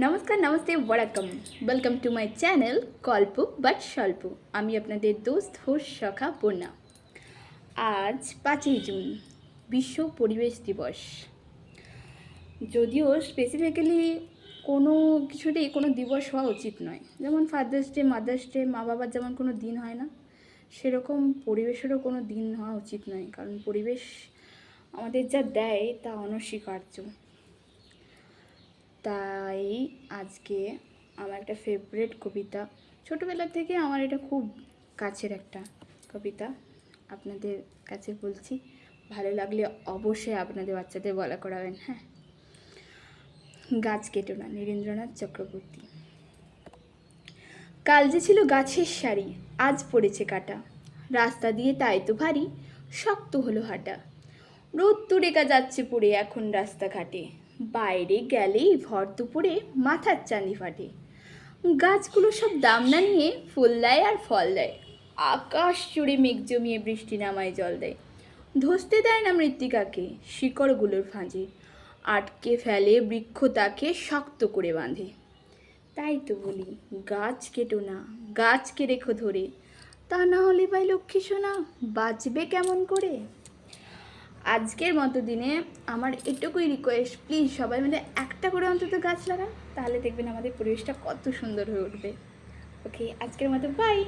নমস্কার, নমস্তে, ওয়ালাকাম। ওয়েলকাম টু মাই চ্যানেল গল্প বাট স্বল্প। আমি আপনাদের দোস্ত হোস সখা পূর্ণা। আজ 5ই জুন, বিশ্ব পরিবেশ দিবস। যদিও স্পেসিফিক্যালি কোনো কিছুতেই কোনো দিবস হওয়া উচিত নয়, যেমন ফাদার্স ডে, মাদার্স ডে, মা বাবার যেমন কোনো দিন হয় না, সেরকম পরিবেশেরও কোনো দিন হওয়া উচিত নয়, কারণ পরিবেশ আমাদের যা দেয় তা অনস্বীকার্য। তাই আজকে আমার একটা ফেভারিট কবিতা, ছোটোবেলা থেকে আমার এটা খুব কাছের একটা কবিতা আপনাদের কাছে বলছি। ভালো লাগলে অবশ্যই আপনাদের বাচ্চাদের বলা করাবেন। হ্যাঁ, গাছ কেটো না, নীরেন্দ্রনাথ চক্রবর্তী। কাল যে ছিল গাছের সারি, আজ পড়েছে কাটা। রাস্তা দিয়ে তাই তো ভারী শক্ত হলো হাঁটা। রোদ্দুর একা যাচ্ছে পড়ে এখন রাস্তাঘাটে, বাইরে গেলেই ভর দুপুরে মাথার চাঁদি ফাটে। গাছগুলো সব দাম না নিয়ে ফুল দেয় আর ফল দেয়, আকাশ জুড়ে মেঘ জমিয়ে বৃষ্টি নামায় জল দেয়। ধসতে দেয় না মৃত্তিকাকে শিকড়গুলোর ফাঁজে, আটকে ফেলে বৃক্ষ তাকে শক্ত করে বাঁধে। তাই তো বলি, গাছ কেটো না, গাছকে রেখো ধরে, তা না হলে ভাই লক্ষ্মী সোনা বাঁচবে কেমন করে। আজকের মতো দিনে আমার এটুকুই রিকোয়েস্ট, প্লিজ সবাই মিলে একটা করে অন্তত গাছ লাগান, তাহলে দেখবেন আমাদের পরিবেশটা কত সুন্দর হয়ে উঠবে। ওকে, আজকের মতো বাই।